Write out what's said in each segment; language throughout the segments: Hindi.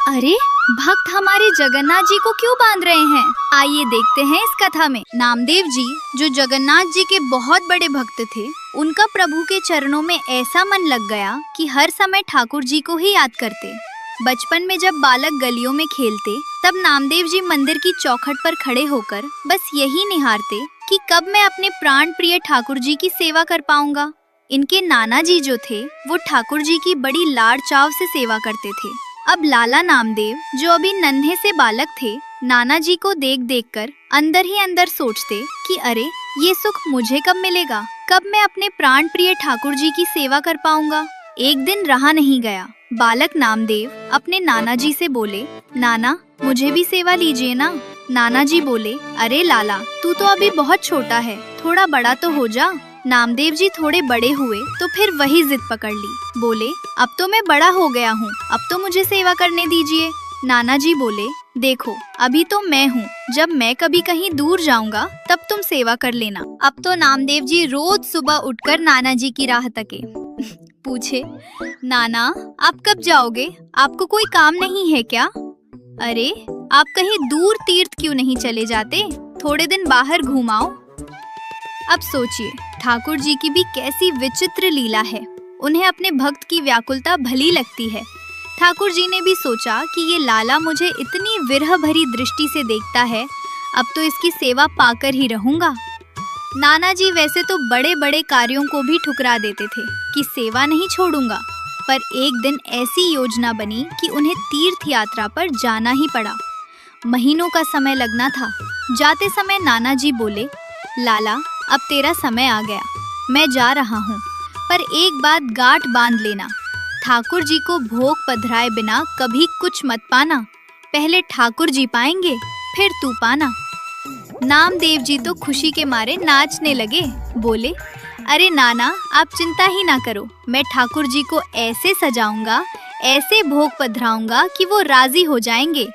अरे भक्त हमारे जगन्नाथ जी को क्यों बांध रहे हैं? आइए देखते हैं इस कथा में। नामदेव जी जो जगन्नाथ जी के बहुत बड़े भक्त थे, उनका प्रभु के चरणों में ऐसा मन लग गया कि हर समय ठाकुर जी को ही याद करते। बचपन में जब बालक गलियों में खेलते, तब नामदेव जी मंदिर की चौखट पर खड़े होकर बस यही निहारते कि कब मैं अपने प्राण प्रिय ठाकुर जी की सेवा कर पाऊंगा। इनके नाना जी जो थे, वो ठाकुर जी की बड़ी लाड़ चाव से सेवा करते थे। अब लाला नामदेव जो अभी नन्हे से बालक थे, नाना जी को देख देख कर अंदर ही अंदर सोचते कि अरे ये सुख मुझे कब मिलेगा, कब मैं अपने प्राण प्रिय ठाकुर जी की सेवा कर पाऊंगा। एक दिन रहा नहीं गया, बालक नामदेव अपने नाना जी से बोले, नाना मुझे भी सेवा लीजिए ना। नाना जी बोले, अरे लाला तू तो अभी बहुत छोटा है, थोड़ा बड़ा तो हो जा। नामदेव जी थोड़े बड़े हुए तो फिर वही जिद पकड़ ली, बोले अब तो मैं बड़ा हो गया हूँ, अब तो मुझे सेवा करने दीजिए। नाना जी बोले, देखो अभी तो मैं हूँ, जब मैं कभी कहीं दूर जाऊंगा तब तुम सेवा कर लेना। अब तो नामदेव जी रोज सुबह उठकर नाना जी की राह तके। पूछे, नाना आप कब जाओगे, आपको कोई काम नहीं है क्या? अरे आप कहीं दूर तीर्थ क्यों नहीं चले जाते, थोड़े दिन बाहर घुमाओ। अब सोचिए ठाकुर जी की भी कैसी विचित्र लीला है, उन्हें अपने भक्त की व्याकुलता भली लगती है। ठाकुर जी ने भी सोचा कि ये लाला मुझे इतनी विरह भरी दृष्टि से देखता है, अब तो इसकी सेवा पाकर ही रहूंगा। नाना जी वैसे तो बड़े बड़े कार्यों को भी ठुकरा देते थे कि सेवा नहीं छोड़ूंगा, पर एक दिन ऐसी योजना बनी कि उन्हें तीर्थ यात्रा पर जाना ही पड़ा। महीनों का समय लगना था। जाते समय नाना जी बोले, लाला अब तेरा समय आ गया, मैं जा रहा हूँ, पर एक बात गांठ बांध लेना, ठाकुर जी को भोग पधराए बिना कभी कुछ मत पाना। पहले ठाकुर जी पाएंगे, फिर तू पाना। नामदेव जी तो खुशी के मारे नाचने लगे, बोले, अरे नाना आप चिंता ही ना करो, मैं ठाकुर जी को ऐसे सजाऊंगा, ऐसे भोग पधराऊंगा कि वो राजी हो जाएंगे।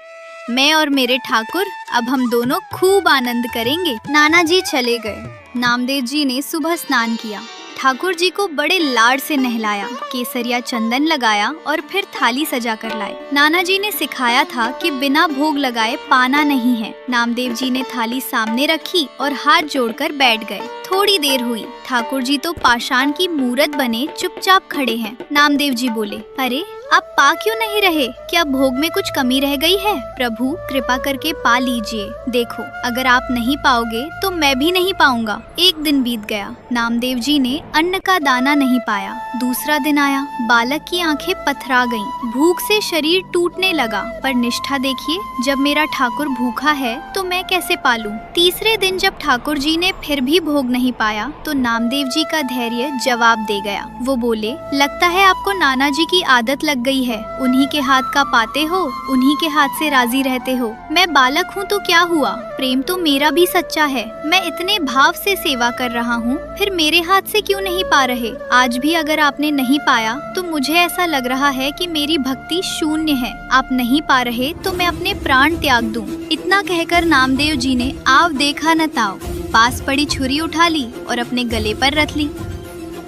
मैं और मेरे ठाकुर अब हम दोनों खूब आनंद करेंगे। नाना जी चले गए। नामदेव जी ने सुबह स्नान किया, ठाकुर जी को बड़े लाड़ से नहलाया, केसरिया चंदन लगाया और फिर थाली सजा कर लाए। नाना जी ने सिखाया था कि बिना भोग लगाए पाना नहीं है। नामदेव जी ने थाली सामने रखी और हाथ जोड़कर बैठ गए। थोड़ी देर हुई, ठाकुर जी तो पाषाण की मूरत बने चुपचाप खड़े हैं। नामदेव जी बोले, अरे आप पा क्यों नहीं रहे, क्या भोग में कुछ कमी रह गई है? प्रभु कृपा करके पा लीजिए, देखो अगर आप नहीं पाओगे तो मैं भी नहीं पाऊंगा। एक दिन बीत गया, नामदेव जी ने अन्न का दाना नहीं पाया। दूसरा दिन आया, बालक की आंखें पथरा गईं, भूख से शरीर टूटने लगा, पर निष्ठा देखिए, जब मेरा ठाकुर भूखा है तो मैं कैसे पालूं? तीसरे दिन जब ठाकुर जी ने फिर भी भोग नहीं पाया तो नामदेव जी का धैर्य जवाब दे गया। वो बोले, लगता है आपको नाना जी की आदत लग गई है, उन्हीं के हाथ का पाते हो, उन्हीं के हाथ से राजी रहते हो। मैं बालक हूँ तो क्या हुआ, प्रेम तो मेरा भी सच्चा है, मैं इतने भाव से सेवा कर रहा हूँ, फिर मेरे हाथ से क्यों नहीं पा रहे? आज भी अगर आपने नहीं पाया तो मुझे ऐसा लग रहा है कि मेरी भक्ति शून्य है। आप नहीं पा रहे तो मैं अपने प्राण त्याग दूं। इतना कहकर नामदेव जी ने आव देखा न ताव, पास पड़ी छुरी उठा ली और अपने गले पर रख ली।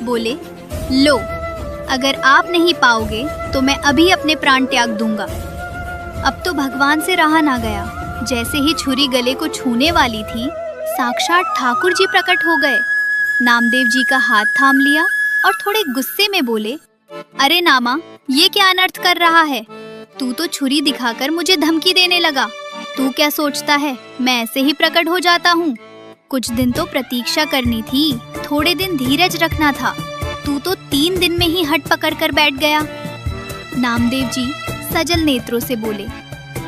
बोले, लो अगर आप नहीं पाओगे तो मैं अभी अपने प्राण त्याग दूंगा। अब तो भगवान से रहा ना गया। जैसे ही छुरी गले को छूने वाली थी, साक्षात ठाकुर जी प्रकट हो गए। नामदेव जी का हाथ थाम लिया और थोड़े गुस्से में बोले, अरे नामा ये क्या अनर्थ कर रहा है? तू तो छुरी दिखाकर मुझे धमकी देने लगा। तू क्या सोचता है मैं ऐसे ही प्रकट हो जाता हूँ? कुछ दिन तो प्रतीक्षा करनी थी, थोड़े दिन धीरज रखना था। तू तो 3 दिन में ही हट पकड़ कर बैठ गया। नामदेव जी सजल नेत्रों से बोले,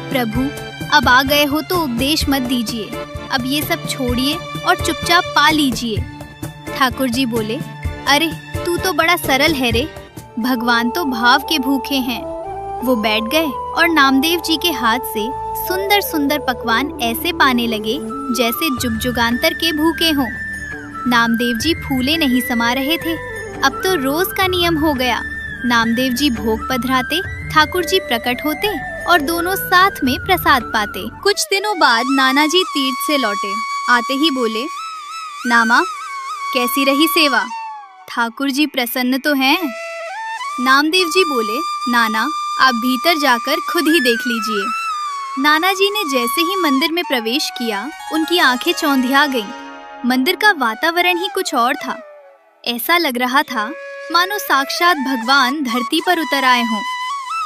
प्रभु अब आ गए हो तो उपदेश मत दीजिए, अब ये सब छोड़िए और चुपचाप पा लीजिए। ठाकुर जी बोले, अरे तू तो बड़ा सरल है रे, भगवान तो भाव के भूखे हैं। वो बैठ गए और नामदेव जी के हाथ से सुंदर सुंदर पकवान ऐसे पाने लगे जैसे जुग जुगांतर के भूखे हों। नामदेव जी फूले नहीं समा रहे थे, अब तो रोज का नियम हो गया। नामदेव जी भोग पधराते, ठाकुर जी प्रकट होते और दोनों साथ में प्रसाद पाते। कुछ दिनों बाद नाना जी तीर्थ से लौटे, आते ही बोले, नामा कैसी रही सेवा? ठाकुर जी प्रसन्न तो हैं? नामदेव जी बोले, नाना आप भीतर जाकर खुद ही देख लीजिए। नाना जी ने जैसे ही मंदिर में प्रवेश किया, उनकी आंखें चौंधिया गईं। मंदिर का वातावरण ही कुछ और था। ऐसा लग रहा था मानो साक्षात भगवान धरती पर उतर आए हों।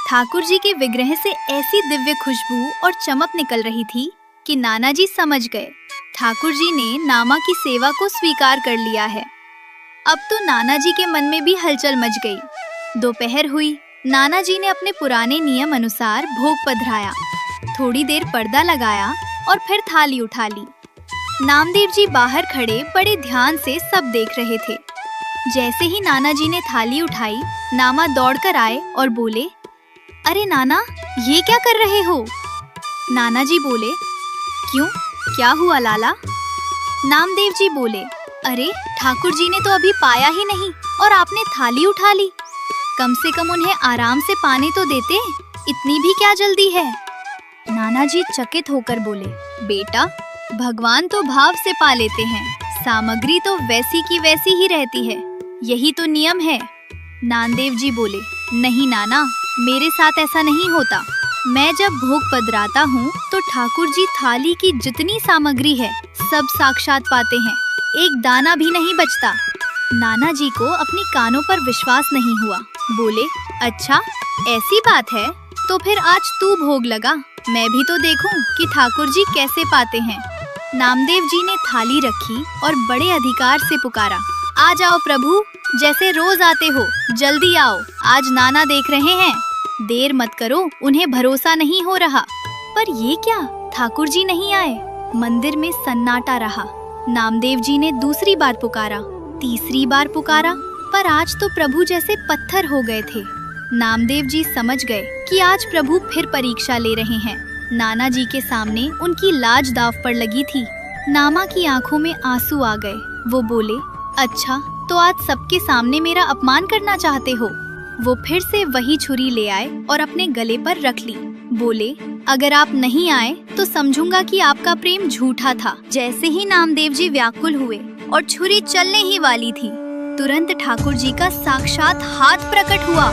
ठाकुर जी के विग्रह से ऐसी दिव्य खुशबू और चमक निकल रही थी कि नाना जी समझ गए ठाकुर जी ने नामा की सेवा को स्वीकार कर लिया है। अब तो नाना जी के मन में भी हलचल मच गई। दोपहर हुई। नाना जी ने अपने पुराने नियम अनुसार भोग पधराया, थोड़ी देर पर्दा लगाया और फिर थाली उठा ली। नामदेव जी बाहर खड़े बड़े ध्यान से सब देख रहे थे। जैसे ही नाना जी ने थाली उठाई, नामा दौड़कर आए और बोले, अरे नाना, ये क्या कर रहे हो? नाना जी बोले, क्यों, क्या हुआ लाला? नामदेव जी बोले, अरे ठाकुर जी ने तो अभी पाया ही नहीं और आपने थाली उठा ली। कम से कम उन्हें आराम से पाने तो देते, इतनी भी क्या जल्दी है? नाना जी चकित होकर बोले, बेटा, भगवान तो भाव से पा लेते हैं, सामग्री तो वैसी की वैसी ही रहती है, यही तो नियम है। नामदेव जी बोले, नहीं नाना, मेरे साथ ऐसा नहीं होता। मैं जब भोग पधराता हूँ तो ठाकुर जी थाली की जितनी सामग्री है सब साक्षात पाते हैं, एक दाना भी नहीं बचता। नाना जी को अपनी कानों पर विश्वास नहीं हुआ। बोले, अच्छा ऐसी बात है, तो फिर आज तू भोग लगा, मैं भी तो देखूं कि ठाकुर जी कैसे पाते हैं। नामदेव जी ने थाली रखी और बड़े अधिकार से पुकारा, आ जाओ प्रभु, जैसे रोज आते हो, जल्दी आओ, आज नाना देख रहे हैं, देर मत करो, उन्हें भरोसा नहीं हो रहा। पर ये क्या, ठाकुर जी नहीं आए। मंदिर में सन्नाटा रहा। नामदेव जी ने दूसरी बार पुकारा, तीसरी बार पुकारा, पर आज तो प्रभु जैसे पत्थर हो गए थे। नामदेव जी समझ गए कि आज प्रभु फिर परीक्षा ले रहे हैं। नाना जी के सामने उनकी लाज दाव पर लगी थी। नामा की आंखों में आंसू आ गए। वो बोले, अच्छा तो आज सबके सामने मेरा अपमान करना चाहते हो? वो फिर से वही छुरी ले आए और अपने गले पर रख ली। बोले, अगर आप नहीं आए तो समझूंगा कि आपका प्रेम झूठा था। जैसे ही नामदेव जी व्याकुल हुए और छुरी चलने ही वाली थी, तुरंत ठाकुर जी का साक्षात हाथ प्रकट हुआ।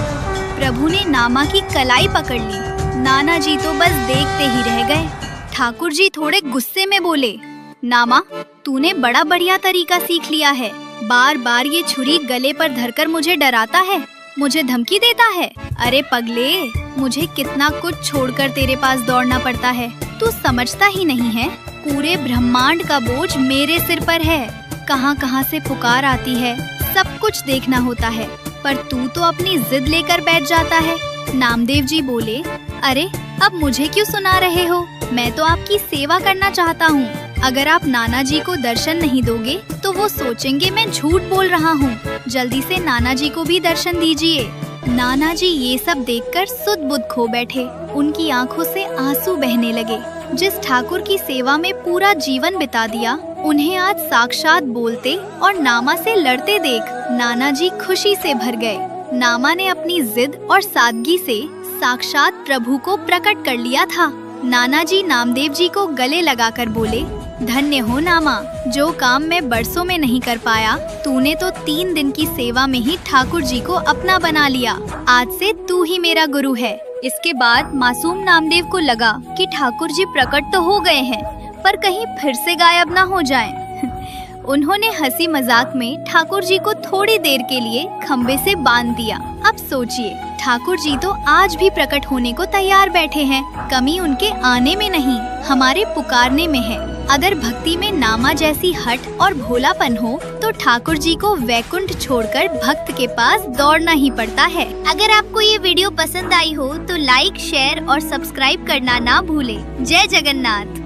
प्रभु ने नामा की कलाई पकड़ ली। नाना जी तो बस देखते ही रह गए। ठाकुर जी थोड़े गुस्से में बोले, नामा, तूने बड़ा बढ़िया तरीका सीख लिया है, बार बार ये छुरी गले पर धरकर मुझे डराता है, मुझे धमकी देता है। अरे पगले, मुझे कितना कुछ छोड़कर तेरे पास दौड़ना पड़ता है, तू समझता ही नहीं है। पूरे ब्रह्मांड का बोझ मेरे सिर पर है, कहाँ कहाँ से पुकार आती है, सब कुछ देखना होता है, पर तू तो अपनी जिद लेकर बैठ जाता है। नामदेव जी बोले, अरे अब मुझे क्यों सुना रहे हो, मैं तो आपकी सेवा करना चाहता हूँ। अगर आप नाना जी को दर्शन नहीं दोगे तो वो सोचेंगे मैं झूठ बोल रहा हूँ। जल्दी से नाना जी को भी दर्शन दीजिए। नाना जी ये सब देखकर सुध बुध खो बैठे। उनकी आंखों से आंसू बहने लगे। जिस ठाकुर की सेवा में पूरा जीवन बिता दिया, उन्हें आज साक्षात बोलते और नामा से लड़ते देख नाना जी खुशी से भर गए। नामा ने अपनी जिद और सादगी से साक्षात प्रभु को प्रकट कर लिया था। नाना जी नामदेव जी को गले लगाकर बोले, धन्य हो नामा, जो काम मैं बरसों में नहीं कर पाया, तूने तो 3 दिन की सेवा में ही ठाकुर जी को अपना बना लिया। आज से तू ही मेरा गुरु है। इसके बाद मासूम नामदेव को लगा कि ठाकुर जी प्रकट तो हो गए हैं, पर कहीं फिर से गायब ना हो जाएं। उन्होंने हंसी मजाक में ठाकुर जी को थोड़ी देर के लिए खम्बे से बांध दिया। अब सोचिए, ठाकुर जी तो आज भी प्रकट होने को तैयार बैठे हैं। कमी उनके आने में नहीं, हमारे पुकारने में है। अगर भक्ति में नामा जैसी हट और भोलापन हो तो ठाकुर जी को वैकुंठ छोड़कर भक्त के पास दौड़ना ही पड़ता है। अगर आपको ये वीडियो पसंद आई हो तो लाइक, शेयर और सब्सक्राइब करना ना भूलें। जय जगन्नाथ।